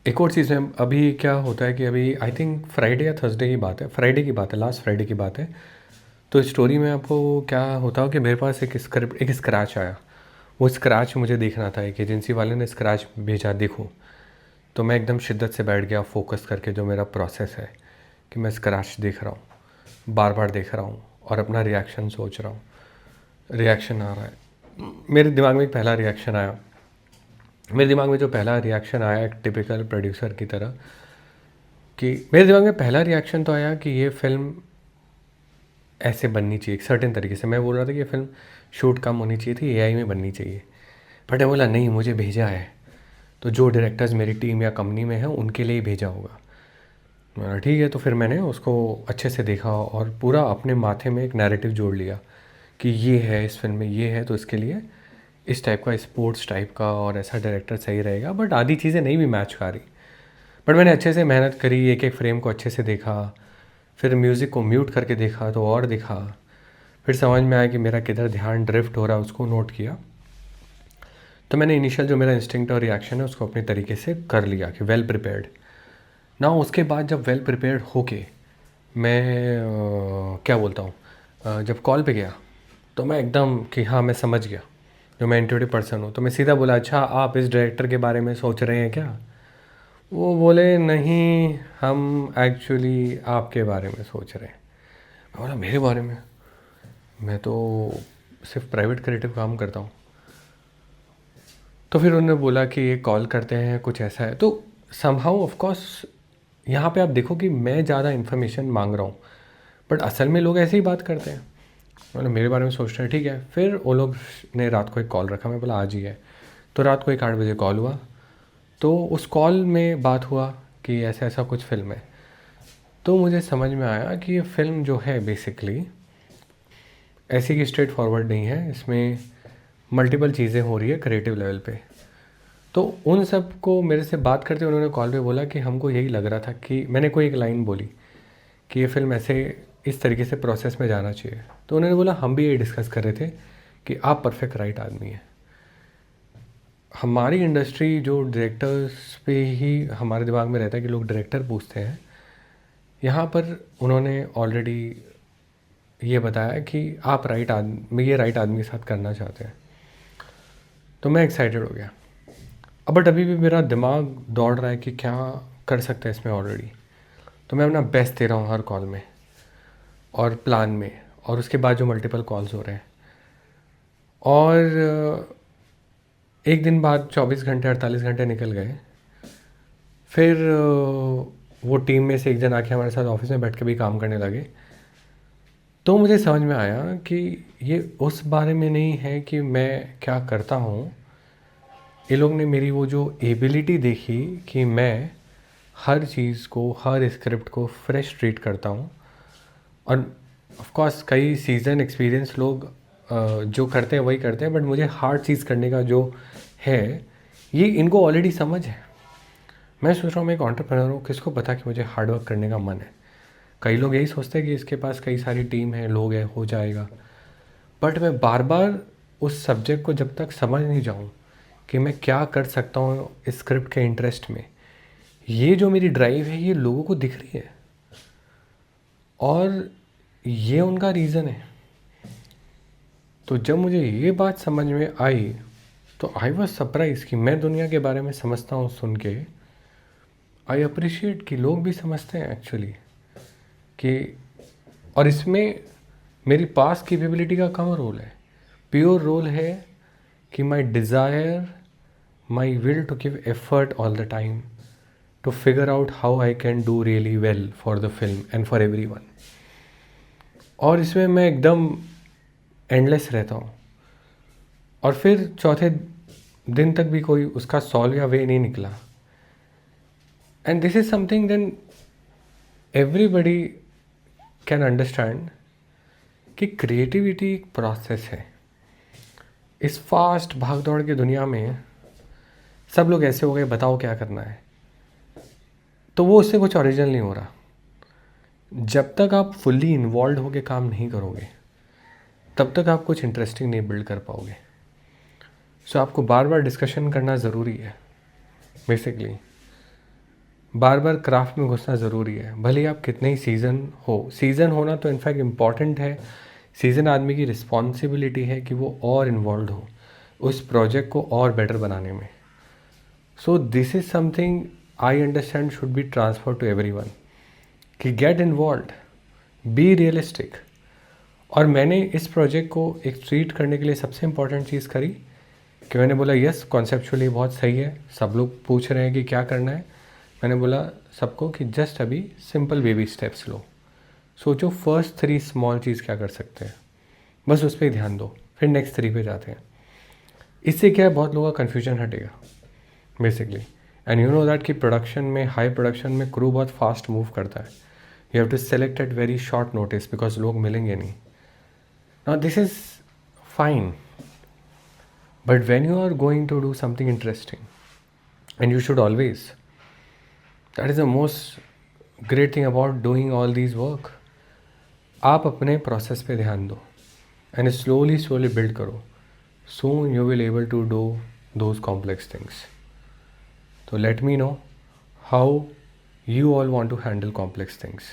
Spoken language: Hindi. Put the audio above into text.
एक और चीज़ है, अभी क्या होता है कि अभी आई थिंक फ्राइडे या थर्सडे की बात है, फ्राइडे की बात है, लास्ट फ्राइडे की बात है। तो स्टोरी में आपको क्या होता हो कि मेरे पास एक स्क्रिप्ट, एक स्क्रैच आया। वो स्क्रैच मुझे देखना था, एक एजेंसी वाले ने स्क्रैच भेजा, देखो। तो मैं एकदम शिद्दत से बैठ गया फोकस करके, जो मेरा प्रोसेस है कि मैं स्क्रैच देख रहा हूँ, बार बार देख रहा हूँ और अपना रिएक्शन सोच रहा हूँ। रिएक्शन आ रहा है, मेरे दिमाग में एक पहला रिएक्शन आया। मेरे दिमाग में जो पहला रिएक्शन आया, एक टिपिकल प्रोड्यूसर की तरह, कि मेरे दिमाग में पहला रिएक्शन तो आया कि ये फ़िल्म ऐसे बननी चाहिए, एक सर्टेन तरीके से। मैं बोल रहा था कि ये फ़िल्म शूट कम होनी चाहिए थी, एआई में बननी चाहिए। बट मैं बोला नहीं, मुझे भेजा है तो जो डायरेक्टर्स मेरी टीम या कंपनी में हैं उनके लिए ही भेजा होगा। मैं बोला ठीक है। तो फिर मैंने उसको अच्छे से देखा और पूरा अपने माथे में एक नैरेटिव जोड़ लिया कि ये है इस फिल्म में, ये है तो इसके लिए इस टाइप का, स्पोर्ट्स टाइप का और ऐसा डायरेक्टर सही रहेगा। बट आधी चीज़ें नहीं भी मैच कर रही। बट मैंने अच्छे से मेहनत करी, एक एक फ्रेम को अच्छे से देखा, फिर म्यूज़िक को म्यूट करके देखा तो और दिखा, फिर समझ में आया कि मेरा किधर ध्यान ड्रिफ्ट हो रहा है, उसको नोट किया। तो मैंने इनिशियल जो मेरा इंस्टिंक्ट और रिएक्शन है उसको अपने तरीके से कर लिया कि वेल प्रिपेयर्ड ना। उसके बाद जब वेल प्रिपेयर्ड होके मैं क्या बोलता हूँ, जब कॉल पे गया तो मैं एकदम कि हाँ मैं समझ गया, जो मैं इंट्यूटिव पर्सन हूँ। तो मैं सीधा बोला, अच्छा आप इस डायरेक्टर के बारे में सोच रहे हैं क्या? वो बोले नहीं, हम एक्चुअली आपके बारे में सोच रहे हैं। मैं बोला मेरे बारे में? मैं तो सिर्फ प्राइवेट क्रिएटिव काम करता हूँ। तो फिर उन्होंने बोला कि ये कॉल करते हैं, कुछ ऐसा है। तो समहाउ ऑफ कोर्स यहाँ पे आप देखो कि मैं ज़्यादा इन्फॉर्मेशन मांग रहा हूँ, बट असल में लोग ऐसे ही बात करते हैं। मतलब मेरे बारे में सोच रहे हैं, ठीक है। फिर वो लोग ने रात को एक कॉल रखा, मैं बोला आज ही है। तो रात को एक 8 बजे कॉल हुआ। तो उस कॉल में बात हुआ कि ऐसा ऐसा कुछ फ़िल्म है। तो मुझे समझ में आया कि ये फ़िल्म जो है बेसिकली ऐसी कि स्ट्रेट फॉरवर्ड नहीं है, इसमें मल्टीपल चीज़ें हो रही है क्रिएटिव लेवल पे। तो उन सब को मेरे से बात करते उन्होंने कॉल पे बोला कि हमको यही लग रहा था कि मैंने कोई एक लाइन बोली कि ये फ़िल्म ऐसे इस तरीके से प्रोसेस में जाना चाहिए। तो उन्होंने बोला हम भी यही डिस्कस कर रहे थे कि आप परफेक्ट राइट आदमी हैं। हमारी इंडस्ट्री जो डायरेक्टर्स पे ही हमारे दिमाग में रहता है कि लोग डायरेक्टर पूछते हैं, यहाँ पर उन्होंने ऑलरेडी ये बताया कि आप राइट आदमी, ये राइट आदमी के साथ करना चाहते हैं। तो मैं एक्साइटेड हो गया। अब बट अभी भी मेरा दिमाग दौड़ रहा है कि क्या कर सकते हैं इसमें ऑलरेडी। तो मैं अपना बेस्ट दे रहा हूँ हर कॉल में और प्लान में, और उसके बाद जो मल्टीपल कॉल्स हो रहे हैं। और एक दिन बाद 24 घंटे 48 घंटे निकल गए। फिर वो टीम में से एक जन आके हमारे साथ ऑफिस में बैठ के भी काम करने लगे। तो मुझे समझ में आया कि ये उस बारे में नहीं है कि मैं क्या करता हूँ। ये लोग ने मेरी वो जो एबिलिटी देखी कि मैं हर चीज़ को, हर स्क्रिप्ट को फ्रेश ट्रीट करता हूँ। और ऑफ कोर्स कई सीज़न एक्सपीरियंस लोग जो करते हैं वही करते हैं, बट मुझे हार्ड चीज़ करने का जो है ये इनको ऑलरेडी समझ है। मैं सोच रहा हूँ मैं एक एंटरप्रेन्योर हूँ, किसको पता कि मुझे हार्ड वर्क करने का मन है। कई लोग यही सोचते हैं कि इसके पास कई सारी टीम है, लोग हैं, हो जाएगा। बट मैं बार बार उस सब्जेक्ट को जब तक समझ नहीं जाऊँ कि मैं क्या कर सकता हूँ स्क्रिप्ट के इंटरेस्ट में, ये जो मेरी ड्राइव है ये लोगों को दिख रही है और ये उनका रीज़न है। तो जब मुझे ये बात समझ में आई तो आई वॉज सरप्राइज कि मैं दुनिया के बारे में समझता हूँ सुन के। आई अप्रिशिएट कि लोग भी समझते हैं एक्चुअली कि, और इसमें मेरी पास कैपेबिलिटी का कम रोल है, प्योर रोल है कि my desire, my will to give effort all the time to figure out how I can do really well for the film and for everyone. और इसमें मैं एकदम एंडलेस रहता हूँ। और फिर चौथे दिन तक भी कोई उसका सॉल्व या वे नहीं निकला। And this is something then everybody can understand कि क्रिएटिविटी एक प्रोसेस है। इस फास्ट भाग दौड़ की दुनिया में सब लोग ऐसे हो गए, बताओ क्या करना है, तो वो उससे कुछ ओरिजिनल नहीं हो रहा। जब तक आप फुल्ली इन्वॉल्व होकर काम नहीं करोगे तब तक आप कुछ इंटरेस्टिंग नहीं बिल्ड कर पाओगे। सो आपको बार बार डिस्कशन करना ज़रूरी है बेसिकली। बार बार क्राफ्ट में घुसना ज़रूरी है, भले ही आप कितने ही सीज़न होना तो इनफैक्ट इम्पॉर्टेंट है। सीज़न आदमी की रिस्पॉन्सिबिलिटी है कि वो और इन्वॉल्व हो उस प्रोजेक्ट को और बेटर बनाने में। So this is something I understand should be transfer to everyone कि गेट इन्वॉल्व, बी रियलिस्टिक। और मैंने इस प्रोजेक्ट को एक ट्रीट करने के लिए सबसे इम्पॉर्टेंट चीज़ करी कि मैंने बोला यस कॉन्सेप्चुअली बहुत सही है, सब लोग पूछ रहे हैं कि क्या करना है। मैंने बोला सबको कि जस्ट अभी सिंपल बेबी स्टेप्स लो, सोचो फर्स्ट 3 स्मॉल चीज़ क्या कर सकते हैं, बस उस पर ध्यान दो, फिर नेक्स्ट 3 पे जाते हैं। इससे क्या है, बहुत लोगों का कन्फ्यूजन हटेगा basically. And you know that कि प्रोडक्शन में, हाई प्रोडक्शन में क्रू बहुत फास्ट मूव करता है। You have to select at very short notice because लोग मिलेंगे नहीं। Now this is fine, but when you are going to do something interesting and you should always, that is the most great thing about doing all these work, आप अपने प्रोसेस पे ध्यान दो एंड स्लोली बिल्ड करो। Soon you will able to do those complex things. तो let me know how you all want to handle complex things.